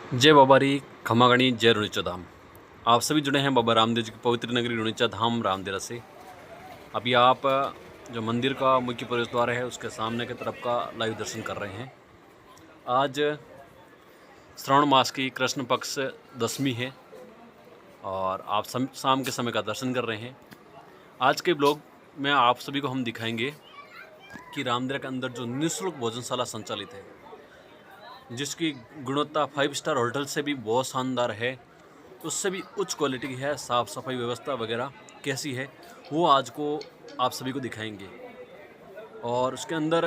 जय बाबारी खमागणी जय रुणीचा धाम। आप सभी जुड़े हैं बाबा रामदेव जी की पवित्र नगरी रुणीचा धाम रामदेरा से। अभी आप जो मंदिर का मुख्य प्रवेश द्वार है उसके सामने की तरफ का लाइव दर्शन कर रहे हैं। आज श्रावण मास की कृष्ण पक्ष दशमी है और आप शाम के समय का दर्शन कर रहे हैं। आज के ब्लॉग में आप सभी को हम दिखाएंगे कि रामदेरा के अंदर जो निःशुल्क भोजनशाला संचालित है, जिसकी गुणवत्ता 5 स्टार होटल से भी बहुत शानदार है, उससे भी उच्च क्वालिटी की है। साफ़ सफाई व्यवस्था वगैरह कैसी है वो आज को आप सभी को दिखाएंगे, और उसके अंदर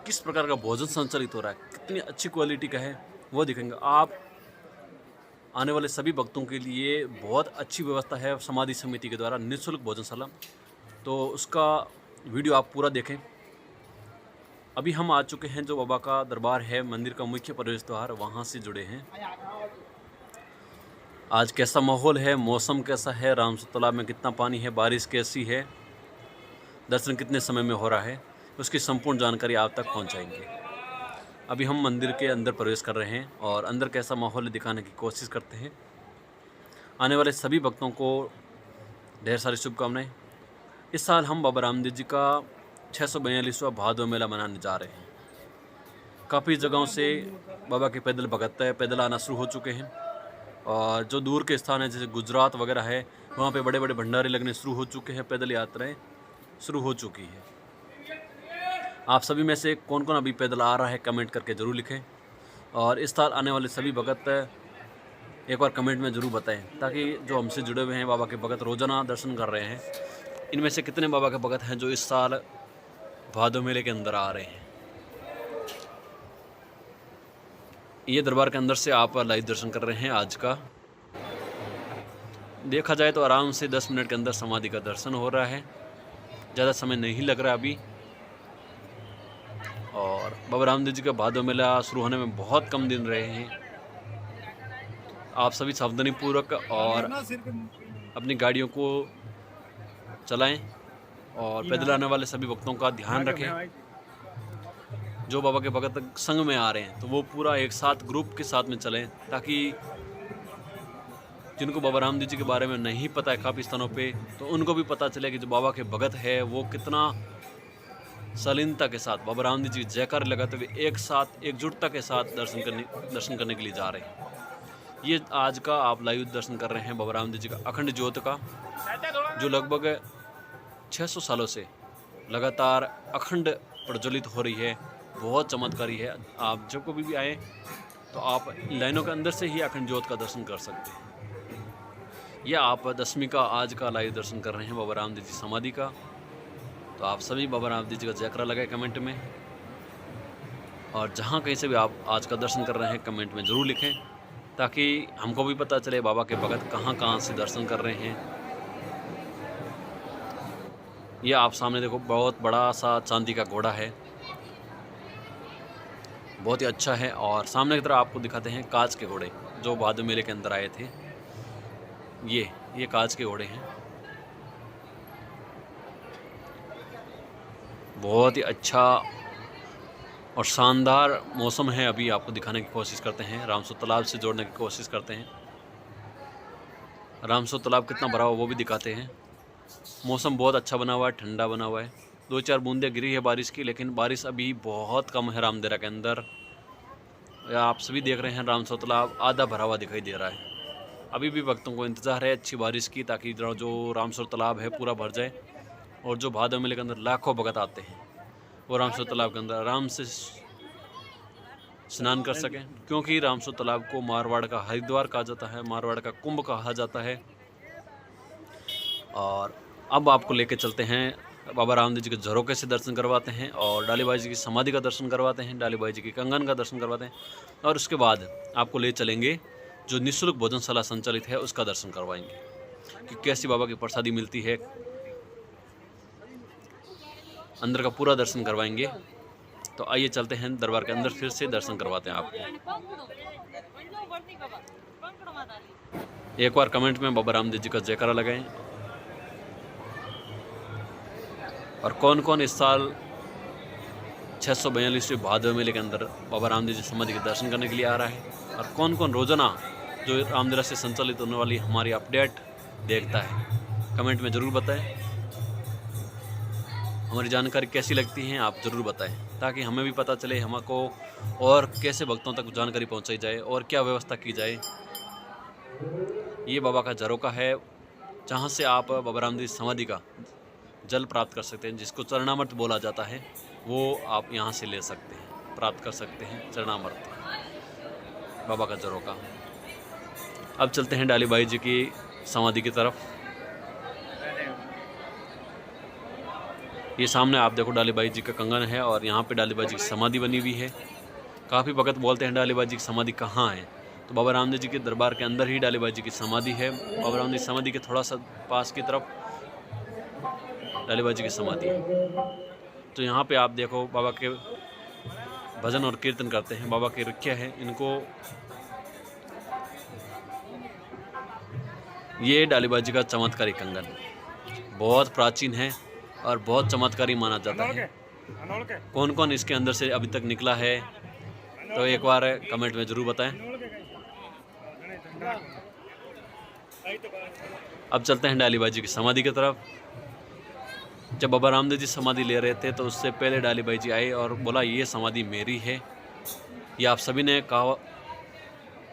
किस प्रकार का भोजन संचालित हो रहा है, कितनी अच्छी क्वालिटी का है वो दिखाएंगे। आप आने वाले सभी भक्तों के लिए बहुत अच्छी व्यवस्था है समाधि समिति के द्वारा निःशुल्क भोजनशाला, तो उसका वीडियो आप पूरा देखें। अभी हम आ चुके हैं जो बाबा का दरबार है, मंदिर का मुख्य प्रवेश द्वार, वहाँ से जुड़े हैं। आज कैसा माहौल है, मौसम कैसा है, रामसर तालाब में कितना पानी है, बारिश कैसी है, दर्शन कितने समय में हो रहा है, उसकी संपूर्ण जानकारी आप तक पहुंचाएंगे। अभी हम मंदिर के अंदर प्रवेश कर रहे हैं और अंदर कैसा माहौल है दिखाने की कोशिश करते हैं। आने वाले सभी भक्तों को ढेर सारी शुभकामनाएं। इस साल हम बाबा रामदेव जी का 642वां भादव मेला मनाने जा रहे हैं। काफ़ी जगहों से बाबा के पैदल भगत पैदल आना शुरू हो चुके हैं, और जो दूर के स्थान है जैसे गुजरात वगैरह है, वहाँ पे बड़े बड़े भंडारे लगने शुरू हो चुके हैं, पैदल यात्राएं शुरू हो चुकी है। आप सभी में से कौन कौन अभी पैदल आ रहा है कमेंट करके ज़रूर लिखें, और इस साल आने वाले सभी भगत एक बार कमेंट में ज़रूर बताएं, ताकि जो हमसे जुड़े हुए हैं बाबा के भगत रोज़ाना दर्शन कर रहे हैं, इनमें से कितने बाबा के भगत हैं जो इस साल भादव मेले के अंदर आ रहे हैं। ये दरबार के अंदर से आप लाइव दर्शन कर रहे हैं। आज का देखा जाए तो आराम से 10 मिनट के अंदर समाधि का दर्शन हो रहा है, ज़्यादा समय नहीं लग रहा अभी। और बाबा रामदेव जी का भादव मेला शुरू होने में बहुत कम दिन रहे हैं। आप सभी सावधानी पूर्वक और अपनी गाड़ियों को चलाएं, और पैदल आने वाले सभी भक्तों का ध्यान रखें। जो बाबा के भगत संग में आ रहे हैं तो वो पूरा एक साथ ग्रुप के साथ में चलें, ताकि जिनको बाबा रामदेव जी के बारे में नहीं पता है काफ़ी स्थानों पे, तो उनको भी पता चले कि जो बाबा के भगत है वो कितना शालीनता के साथ बाबा रामदेव जी जयकार लगाते हुए एक साथ एकजुटता के साथ दर्शन करने के लिए जा रहे हैं। ये आज का आप लाइव दर्शन कर रहे हैं बाबा रामदेव जी का अखंड ज्योत का, जो लगभग 600 सालों से लगातार अखंड प्रज्वलित हो रही है। बहुत चमत्कारी है। आप जब कभी भी आए तो आप लाइनों के अंदर से ही अखंड ज्योत का दर्शन कर सकते हैं। यह आप दशमी का आज का लाइव दर्शन कर रहे हैं बाबा रामदेव जी समाधि का। तो आप सभी बाबा रामदेव जी का जयकारा लगाए कमेंट में, और जहाँ कहीं से भी आप आज का दर्शन कर रहे हैं कमेंट में ज़रूर लिखें, ताकि हमको भी पता चले बाबा के भगत कहाँ कहाँ से दर्शन कर रहे हैं। ये आप सामने देखो, बहुत बड़ा सा चांदी का घोड़ा है, बहुत ही अच्छा है। और सामने की तरफ आपको दिखाते हैं कांच के घोड़े जो भादव मेले के अंदर आए थे। ये कांच के घोड़े हैं। बहुत ही अच्छा और शानदार मौसम है। अभी आपको दिखाने की कोशिश करते हैं, रामसर तालाब से जोड़ने की कोशिश करते हैं। रामसर तालाब कितना भरा हुआ वो भी दिखाते हैं। मौसम बहुत अच्छा बना हुआ है, ठंडा बना हुआ है। 2-4 बूंदें गिरी है बारिश की, लेकिन बारिश अभी बहुत कम है रामदेरा के अंदर। आप सभी देख रहे हैं रामसर तालाब आधा भरा हुआ दिखाई दे रहा है। अभी भी भक्तों को इंतज़ार है अच्छी बारिश की, ताकि जो रामसर तालाब है पूरा भर जाए, और जो भादव मेले के अंदर लाखों भगत आते हैं वो रामसर तालाब के अंदर आराम से स्नान कर सकें। क्योंकि रामसर तालाब को मारवाड़ का हरिद्वार कहा जाता है, मारवाड़ का कुंभ कहा जाता है। और अब आपको लेके चलते हैं, बाबा रामदेव जी के झरोखे से दर्शन करवाते हैं, और डालीबाई जी की समाधि का दर्शन करवाते हैं, डालीबाई जी की कंगन का दर्शन करवाते हैं, और उसके बाद आपको ले चलेंगे जो निःशुल्क भोजनशाला संचालित है उसका दर्शन करवाएंगे कि कैसी बाबा की प्रसादी मिलती है। अंदर का पूरा दर्शन करवाएंगे। तो आइए चलते हैं दरबार के अंदर, फिर से दर्शन करवाते हैं आपको। एक बार कमेंट में बाबा रामदेव जी का जयकारा लगाएं, और कौन कौन इस साल 642वें भादवे मेले के अंदर बाबा रामदेव जी समाधि के दर्शन करने के लिए आ रहा है, और कौन कौन रोजाना जो रामदेवरा से संचालित होने वाली हमारी अपडेट देखता है, कमेंट में ज़रूर बताएं। हमारी जानकारी कैसी लगती है आप ज़रूर बताएं, ताकि हमें भी पता चले हमको और कैसे भक्तों तक जानकारी पहुंचाई जाए और क्या व्यवस्था की जाए। ये बाबा का झरोका है, जहां से आप बाबा रामदेव समाधि का जल प्राप्त कर सकते हैं, जिसको चरणामृत बोला जाता है, वो आप यहां से ले सकते हैं, प्राप्त कर सकते हैं चरणामृत, बाबा का झरोका। अब चलते हैं डालीबाई जी की समाधि की तरफ। ये सामने आप देखो डालीबाई जी का कंगन है, और यहाँ पे डालीबाई जी की समाधि बनी हुई है। काफ़ी भगत बोलते हैं डालीबाई जी की समाधि कहाँ है, तो बाबा रामदेव जी के दरबार के अंदर ही डालीबाई जी की समाधि है। बाबा रामदेव समाधि के थोड़ा सा पास की तरफ डालीबाई जी की समाधि है। तो यहाँ पे आप देखो बाबा के भजन और कीर्तन करते हैं, बाबा के रखिया है इनको। ये डालीबाई जी का चमत्कारी कंगन बहुत प्राचीन है और बहुत चमत्कारी माना जाता है। कौन कौन इसके अंदर से अभी तक निकला है, तो एक बार कमेंट में ज़रूर बताएं। अब चलते हैं डालीबाई जी की समाधि की तरफ। जब बाबा रामदेव जी समाधि ले रहे थे, तो उससे पहले डालीबाई जी आए और बोला ये समाधि मेरी है। ये आप सभी ने कहा,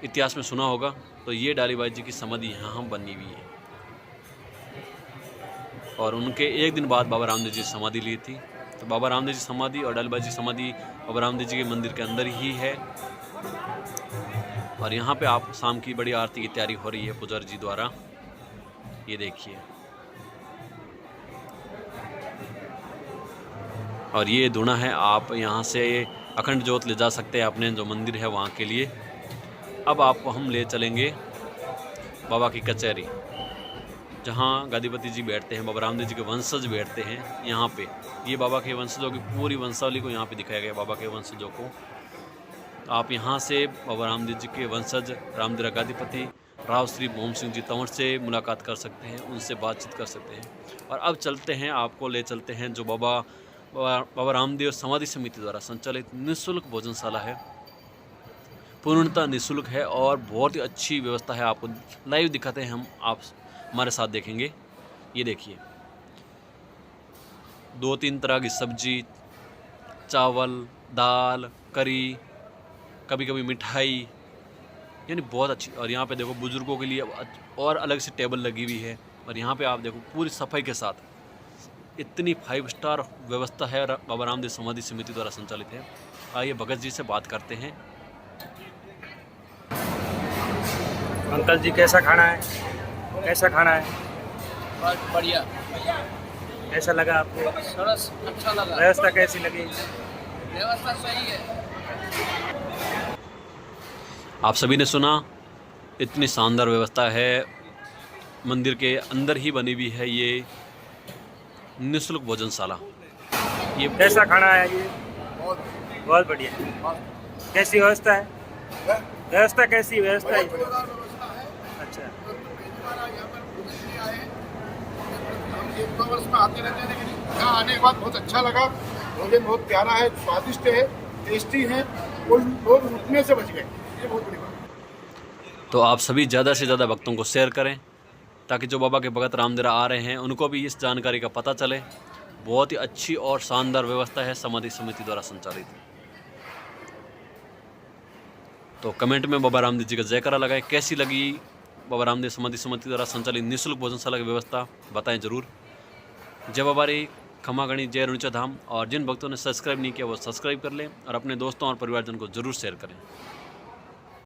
इतिहास में सुना होगा। तो ये डालीबाई जी की समाधि यहाँ बनी हुई है, और उनके एक दिन बाद बाबा रामदेव जी समाधि ली थी। तो बाबा रामदेव जी समाधि और डालीबाई जी समाधि बाबा रामदेव जी के मंदिर के अंदर ही है। और यहाँ पे आप शाम की बड़ी आरती की तैयारी हो रही है पुजारी जी द्वारा, ये देखिए। और ये धुना है, आप यहाँ से अखंड ज्योत ले जा सकते हैं अपने जो मंदिर है वहाँ के लिए। अब आपको हम ले चलेंगे बाबा की कचहरी, जहाँ गादीपति जी बैठते हैं, बाबा रामदेव जी के वंशज बैठते हैं यहाँ पे। ये बाबा के वंशजों की पूरी वंशावली को यहाँ पे दिखाया गया, बाबा के वंशजों को। आप यहाँ से बाबा रामदेव जी के वंशज रामदेवरा गादीपति राव श्री मोहन सिंह जी तंवर से मुलाकात कर सकते हैं, उनसे बातचीत कर सकते हैं। और अब चलते हैं, आपको ले चलते हैं जो बाबा रामदेव समाधि समिति द्वारा संचालित निःशुल्क भोजनशाला है। पूर्णतः निःशुल्क है और बहुत ही अच्छी व्यवस्था है। आपको लाइव दिखाते हैं हम, आप हमारे साथ देखेंगे। ये देखिए, 2-3 तरह की सब्जी, चावल, दाल, करी, कभी कभी मिठाई, यानी बहुत अच्छी। और यहाँ पे देखो बुजुर्गों के लिए और अलग से टेबल लगी हुई है। और यहाँ पे आप देखो पूरी सफाई के साथ इतनी 5 स्टार व्यवस्था है, बाबा रामदेव समाधि समिति द्वारा संचालित है। आइए भगत जी से बात करते हैं। अंकल जी कैसा खाना है, कैसा खाना है? बहुत बढ़िया, कैसा लगा आपको? सरस, अच्छा लगा। व्यवस्था कैसी लगी? व्यवस्था सही है। आप सभी ने सुना, इतनी शानदार व्यवस्था है, मंदिर के अंदर ही बनी हुई है ये निःशुल्क भोजनशाला। ये कैसा खाना है ये? बहुत बहुत बढ़िया। कैसी व्यवस्था है? व्यवस्था कैसी व्यवस्था है? अच्छा, हम 1-2 वर्ष में आते रहते हैं, लेकिन यहाँ आने के बाद बहुत अच्छा लगा। भोजन बहुत प्यारा है, स्वादिष्ट है, टेस्टी है, और लोग रुकने से बच गए, ये बहुत बड़ी बात है। तो आप सभी ज़्यादा से ज़्यादा भक्तों को शेयर करें, ताकि जो बाबा के भगत रामदेवरा आ रहे हैं उनको भी इस जानकारी का पता चले। बहुत ही अच्छी और शानदार व्यवस्था है समाधि समिति द्वारा संचालित। तो कमेंट में बाबा रामदेव जी का जयकारा लगाएं। कैसी लगी बाबा रामदेव समाधि समिति द्वारा संचालित निःशुल्क भोजनशाला की व्यवस्था, बताएं ज़रूर। जय बाबा रे, खमा गणी, जय रुणिचा धाम। और जिन भक्तों ने सब्सक्राइब नहीं किया वो सब्सक्राइब कर लें, और अपने दोस्तों और परिवारजन को ज़रूर शेयर करें।